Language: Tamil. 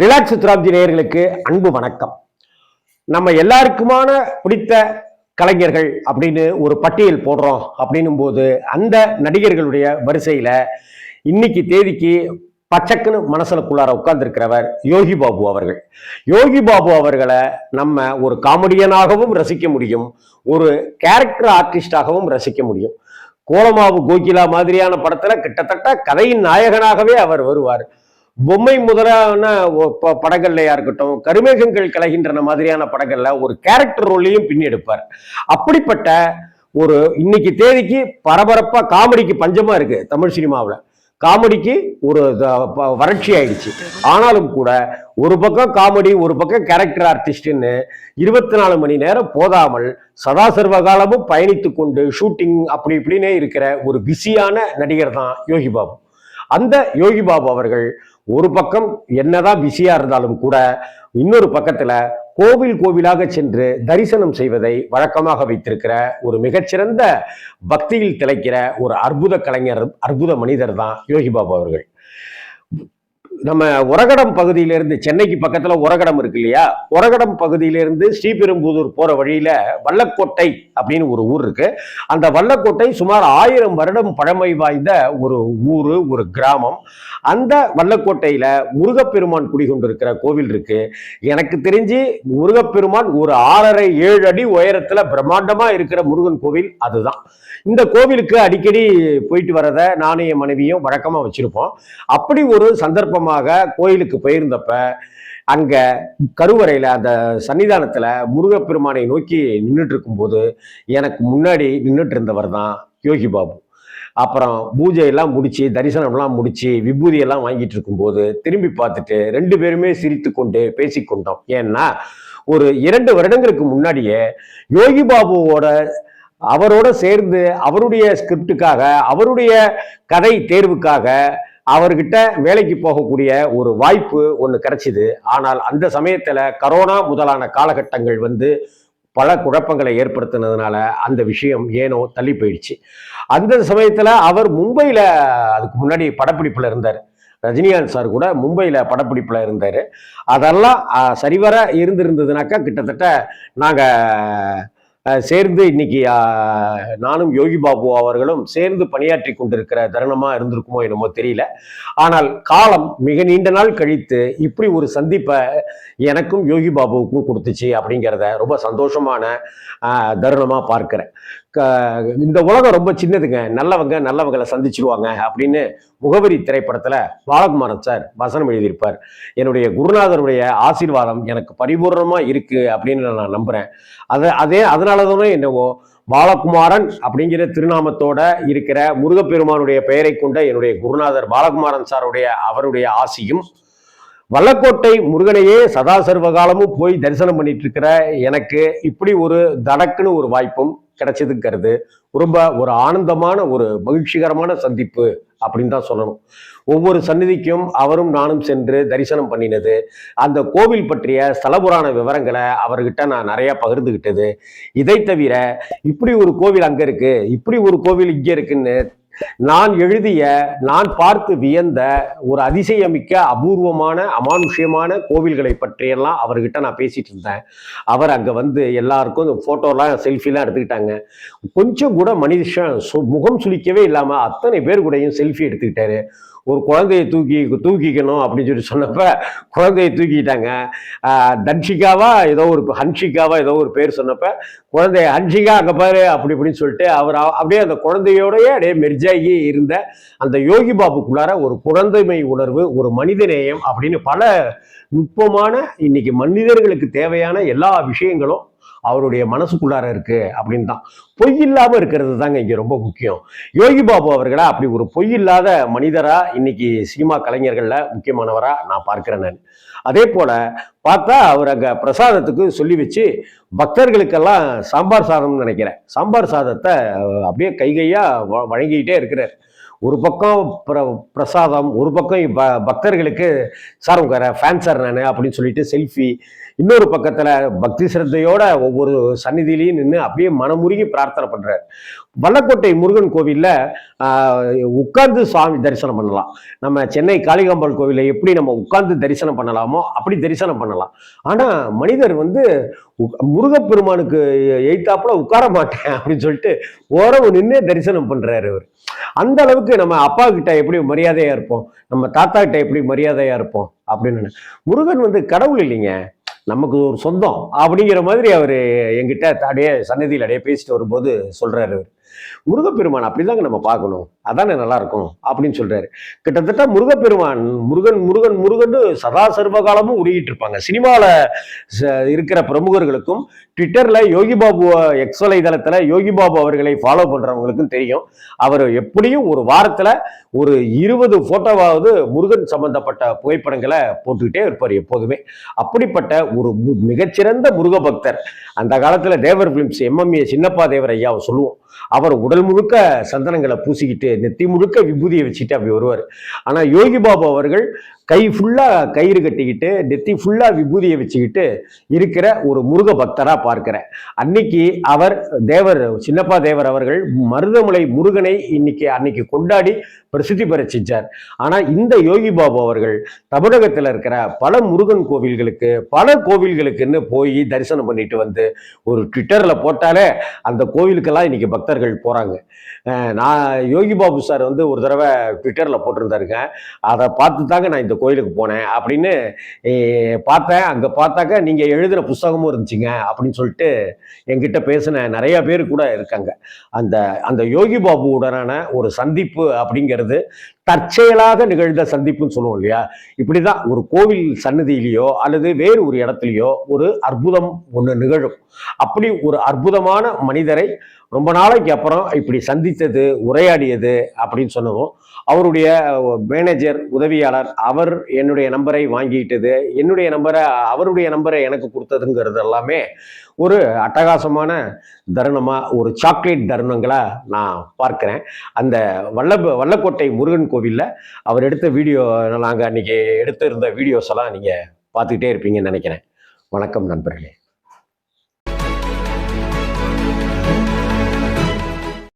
ரிலாக்ஸ் துராப்ஜி நேயர்களுக்கு அன்பு வணக்கம். நம்ம எல்லாருக்குமான பிடித்த கலைஞர்கள் அப்படின்னு ஒரு பட்டியல் போடுறோம் அப்படின்னும் போது அந்த நடிகர்களுடைய வரிசையில இன்னைக்கு தேதிக்கு பச்சக்குன்னு மனசுக்குள்ளார உட்கார்ந்துருக்கிறவர் யோகி பாபு அவர்கள். யோகி பாபு அவர்களை நம்ம ஒரு காமெடியனாகவும் ரசிக்க முடியும், ஒரு கேரக்டர் ஆர்டிஸ்டாகவும் ரசிக்க முடியும். கோலமாவு கோகிலா மாதிரியான படத்துல கிட்டத்தட்ட கதையின் நாயகனாகவே அவர் வருவார். பொம்மை முதலான படங்கள்லையா இருக்கட்டும், கருமேகங்கள் கலைகின்றன மாதிரியான படங்கள்ல ஒரு கேரக்டர் ரோலையும் பின்னெடுப்பார். அப்படிப்பட்ட ஒரு இன்னைக்கு தேதிக்கு பரபரப்பா காமெடிக்கு பஞ்சமா இருக்கு தமிழ் சினிமாவில். காமெடிக்கு ஒரு வறட்சி ஆயிடுச்சு. ஆனாலும் கூட ஒரு பக்கம் காமெடி, ஒரு பக்கம் கேரக்டர் ஆர்டிஸ்ட்னு 24 மணி நேரம் போதாமல் சதா சர்வ காலமும் பயணித்து கொண்டு ஷூட்டிங் அப்படி இப்படின்னே இருக்கிற ஒரு பிஸியான நடிகர் தான் யோகி பாபு. அந்த யோகி பாபு அவர்கள் ஒரு பக்கம் என்னதான் பிஸியா இருந்தாலும் கூட இன்னொரு பக்கத்துல கோவில் கோவிலாக சென்று தரிசனம் செய்வதை வழக்கமாக வைத்திருக்கிற ஒரு மிகச்சிறந்த பக்தியில் திளைக்கிற ஒரு அற்புத கலைஞர், அற்புத மனிதர் தான் யோகி பாபு அவர்கள். நம்ம உரகடம் பகுதியிலிருந்து, சென்னைக்கு பக்கத்துல உரகடம் இருக்கு இல்லையா, உரகடம் பகுதியிலிருந்து ஸ்ரீபெரும்புதூர் போற வழியில வல்லக்கோட்டை அப்படின்னு ஒரு ஊர் இருக்கு. அந்த வல்லக்கோட்டை சுமார் 1000 வருடம் பழமை வாய்ந்த ஒரு ஊரு, ஒரு கிராமம். அந்த வல்லக்கோட்டையில முருகப்பெருமான் குடிகொண்டிருக்கிற கோவில் இருக்கு. எனக்கு தெரிஞ்சு முருகப்பெருமான் ஒரு 6.5-7 அடி உயரத்துல பிரம்மாண்டமா இருக்கிற முருகன் கோவில் அதுதான். இந்த கோவிலுக்கு அடிக்கடி போயிட்டு வரத நானும் என் மனைவியும் வழக்கமா வச்சிருப்போம். அப்படி ஒரு சந்தர்ப்பமாக கோயிலுக்கு போயிருந்தப்ப அங்க கருவறையில அந்த சன்னிதானத்துல முருகப்பெருமானை நோக்கி நின்றுட்டு இருக்கும் போது எனக்கு முன்னாடி நின்றுட்டு இருந்தவர் தான் யோகி பாபு. அப்புறம் பூஜை எல்லாம் முடிச்சு, தரிசனம்லாம் முடிச்சு, விபூதி எல்லாம் வாங்கிட்டு இருக்கும் போது திரும்பி பார்த்துட்டு 2 பேருமே சிரித்து கொண்டு பேசிக்கொண்டோம். ஏன்னா ஒரு 2 வருடங்களுக்கு முன்னாடியே யோகி பாபுவோட அவரோட சேர்ந்து அவருடைய ஸ்கிரிப்டுக்காக, அவருடைய கதை தேர்வுக்காக அவர்கிட்ட வேலைக்கு போகக்கூடிய ஒரு வாய்ப்பு ஒன்று கிடைச்சிது. ஆனால் அந்த சமயத்துல கரோனா முதலான காலகட்டங்கள் பல குழப்பங்களை ஏற்படுத்தினதுனால அந்த விஷயம் ஏனோ தள்ளி போயிடுச்சு. அந்த சமயத்துல அவர் மும்பையில அதுக்கு முன்னாடி படப்பிடிப்புல இருந்தார். ரஜினிகாந்த் சார் கூட மும்பையில படப்பிடிப்புல இருந்தாரு. அதெல்லாம் சரிவர இருந்திருந்ததுனாக்கா கிட்டத்தட்ட நாங்க சேர்ந்து இன்னைக்கு நானும் யோகி பாபு அவர்களும் சேர்ந்து பணியாற்றி கொண்டிருக்கிற தருணமா இருந்திருக்குமோ என்னமோ தெரியல. ஆனால் காலம் மிக நீண்ட நாள் கழித்து இப்படி ஒரு சந்திப்பை எனக்கும் யோகி பாபுவுக்கும் கொடுத்துச்சு அப்படிங்கிறத ரொம்ப சந்தோஷமான தருணமா பார்க்கிறேன். இந்த உலகம் ரொம்ப சின்னதுங்க, நல்லவங்க நல்லவங்களை சந்திச்சிருவாங்க அப்படின்னு முகவரி திரைப்படத்துல பாலகுமாரன் சார் வசனம் எழுதியிருப்பார். என்னுடைய குருநாதருடைய ஆசீர்வாதம் எனக்கு பரிபூர்ணமா இருக்கு அப்படின்னு நான் நம்புறேன். அதனாலதானே என்னவோ பாலகுமாரன் அப்படிங்கிற திருநாமத்தோட இருக்கிற முருகப்பெருமானுடைய பெயரை கொண்ட என்னுடைய குருநாதர் பாலகுமாரன் சாருடைய அவருடைய ஆசியும், வல்லக்கோட்டை முருகனையே சதா சர்வகாலமும் போய் தரிசனம் பண்ணிட்டு இருக்கிற எனக்கு இப்படி ஒரு தடக்குன்னு ஒரு வாய்ப்பும் கிடைச்சதுங்கிறது ரொம்ப ஒரு ஆனந்தமான ஒரு மகிழ்ச்சிகரமான சந்திப்பு அப்படின்னு தான் சொல்லணும். ஒவ்வொரு சந்நிதிக்கும் அவரும் நானும் சென்று தரிசனம் பண்ணினது, அந்த கோவில் பற்றிய ஸ்தலபுராண விவரங்களை அவர்கிட்ட நான் நிறைய பகிர்ந்துகிட்டது. இதை தவிர இப்படி ஒரு கோவில் அங்க இருக்கு, இப்படி ஒரு கோவில் இங்க இருக்குன்னு நான் எழுதிய, நான் பார்த்து வியந்த ஒரு அதிசயமிக்க அபூர்வமான அமானுஷ்யமான கோவில்களை பற்றியெல்லாம் அவர்கிட்ட நான் பேசிட்டு இருந்தேன். அவர் அங்க எல்லாருக்கும் போட்டோலாம் செல்ஃபிலாம் எடுத்துக்கிட்டாங்க. கொஞ்சம் கூட மனுஷன் முகம் சுளிக்கவே இல்லாம அத்தனை பேர் கூடயும் செல்ஃபி எடுத்துக்கிட்டாரு. ஒரு குழந்தையை தூக்கிக்கணும் அப்படின்னு சொன்னப்ப குழந்தையை தூக்கிட்டாங்க. தன்ஷிகாவா ஏதோ ஒரு ஹன்ஷிகாவா ஏதோ ஒரு பேர் சொன்னப்ப குழந்தைய ஹன்ஷிகா அங்க பாரு அப்படி இப்படின்னு சொல்லிட்டு அவர் அப்படியே அந்த குழந்தையோடய அப்படியே மெர்ஜாகி இருந்த அந்த யோகி பாபுக்குள்ளார ஒரு குழந்தைமை உணர்வு, ஒரு மனிதநேயம் அப்படின்னு பல நுட்பமான இன்னைக்கு மனிதர்களுக்கு தேவையான எல்லா விஷயங்களும் அவருடைய மனசுக்குள்ளார இருக்கு அப்படின்னு தான். பொய் இல்லாம இருக்கிறது தாங்க இங்க ரொம்ப முக்கியம். யோகி பாபு அவர்களா அப்படி ஒரு பொய் இல்லாத மனிதரா இன்னைக்கு சினிமா கலைஞர்கள்ல முக்கியமானவரா நான் பார்க்கிறேன். நான் அதே போல பார்த்தா அவர் அங்க பிரசாதத்துக்கு சொல்லி வச்சு பக்தர்களுக்கெல்லாம் சாம்பார் சாதம்னு நினைக்கிறேன், சாம்பார் சாதத்தை அப்படியே கைகையா வழங்கிக்கிட்டே இருக்கிறார். ஒரு பக்கம் பிரசாதம், ஒரு பக்கம் பக்தர்களுக்கு சார் உங்க ஃபேன் சார் நான் அப்படின்னு சொல்லிட்டு செல்ஃபி, இன்னொரு பக்கத்துல பக்தி சிரத்தையோட ஒவ்வொரு சந்நிதியிலையும் நின்று அப்படியே மனமுருகி பிரார்த்தனை பண்றாரு. வல்லக்கோட்டை முருகன் கோவில்ல உட்கார்ந்து சுவாமி தரிசனம் பண்ணலாம். நம்ம சென்னை காளிகாம்பாள் கோவிலை எப்படி நம்ம உட்கார்ந்து தரிசனம் பண்ணலாமோ அப்படி தரிசனம் பண்ணலாம். ஆனா மனிதர் வந்து முருகப்பெருமானுக்கு எய்த்தாப்புல உட்கார மாட்டேன் அப்படின்னு சொல்லிட்டு ஓரவு நின்று தரிசனம் பண்றாரு அவர். அந்த அளவுக்கு நம்ம அப்பா கிட்ட எப்படி மரியாதையா இருப்போம், நம்ம தாத்தா கிட்ட எப்படி மரியாதையா இருப்போம் அப்படின்னு. முருகன் வந்து கடவுள் இல்லைங்க, நமக்கு ஒரு சொந்தம் அப்படிங்கிற மாதிரி அவர் என்கிட்ட அப்படியே சன்னதியில் அப்படியே பேசிட்டு வரும்போது சொல்றாரு. முருகப்பெருமான் அப்படிதாங்க நம்ம பார்க்கணும், அதானே நல்லா இருக்கும் அப்படின்னு சொல்றாரு. கிட்டத்தட்ட முருகப்பெருமான் முருகன் முருகன் முருகன் சதா சர்வகாலமும் உருகிட்டு இருப்பாங்க. சினிமாவில் இருக்கிற பிரமுகர்களுக்கும் ட்விட்டர்ல யோகி பாபு எக்ஸ் வலைதளத்துல யோகி பாபு அவர்களை ஃபாலோ பண்றவங்களுக்கும் தெரியும். அவர் எப்படியும் ஒரு வாரத்துல ஒரு 20 போட்டோவாவது முருகன் சம்பந்தப்பட்ட புகைப்படங்களை போட்டுக்கிட்டே இருப்பார் எப்போதுமே. அப்படிப்பட்ட ஒரு மிகச்சிறந்த முருக பக்தர். அந்த காலத்துல தேவர் பிலிம்ஸ் எம்எம்ஏ சின்னப்பா தேவர் ஐயாவை சொல்லுவோம். அவர் உடல் முழுக்க சந்தனங்களை பூசிக்கிட்டு நெத்தி முழுக்க விபூதியை வச்சுட்டு அப்படி வருவார். ஆனா யோகி பாபு அவர்கள் கை ஃபுல்லா கயிறு கட்டிக்கிட்டு நெத்தி ஃபுல்லா விபூதியை வச்சுக்கிட்டு இருக்கிற ஒரு முருக பக்தரா பார்க்கிறேன். அன்னைக்கு அவர் தேவர் சின்னப்பா தேவர் அவர்கள் மருதமலை முருகனை அன்னைக்கு கொண்டாடி பிரசித்தி பெற செஞ்சார். ஆனா இந்த யோகி பாபு அவர்கள் தமிழகத்தில் இருக்கிற பல முருகன் கோவில்களுக்கு பல கோவில்களுக்குன்னு போய் தரிசனம் பண்ணிட்டு வந்து ஒரு ட்விட்டர்ல போட்டாலே அந்த கோவிலுக்கெல்லாம் இன்னைக்கு பக்தர்கள் போறாங்க. நான் யோகி பாபு சார் வந்து ஒரு தடவை ட்விட்டர்ல போட்டிருந்தாருங்க, அதை பார்த்து தாங்க நான் இந்த கோயிலுக்கு போனேன் அப்படின்னு பார்த்தேன். அங்க பார்த்தாக்க நீங்க எழுதின புஸ்தகமும் இருந்துச்சுங்க அப்படின்னு சொல்லிட்டு என்கிட்ட பேசின நிறைய பேர் கூட இருக்காங்க. அந்த அந்த யோகி பாபுவுடனான ஒரு சந்திப்பு அப்படிங்கிறது தற்செயலாக நிகழ்ந்த சந்திப்புன்னு சொல்லுவோம் இல்லையா, இப்படிதான் ஒரு கோவில் சன்னதியிலேயோ அல்லது வேறு ஒரு இடத்துலையோ ஒரு அற்புதம் ஒன்று நிகழும். அப்படி ஒரு அற்புதமான மனிதரை ரொம்ப நாளைக்கு அப்புறம் இப்படி சந்தித்தது உரையாடியது அப்படின்னு சொன்னதும் அவருடைய மேனேஜர் உதவியாளர் அவர் என்னுடைய நம்பரை வாங்கிட்டது, என்னுடைய நம்பரை அவருடைய நம்பரை எனக்கு கொடுத்ததுங்கிறது எல்லாமே ஒரு அட்டகாசமான தருணமா ஒரு சாக்லேட் தருணங்களா நான் பார்க்கிறேன். அந்த வல்லக்கோட்டை முருகன் கோவில்ல அவர் எடுத்த வீடியோ, நாங்கள் அன்னைக்கு எடுத்திருந்த வீடியோஸ் எல்லாம் நீங்க பார்த்துக்கிட்டே இருப்பீங்கன்னு நினைக்கிறேன். வணக்கம் நண்பர்களே.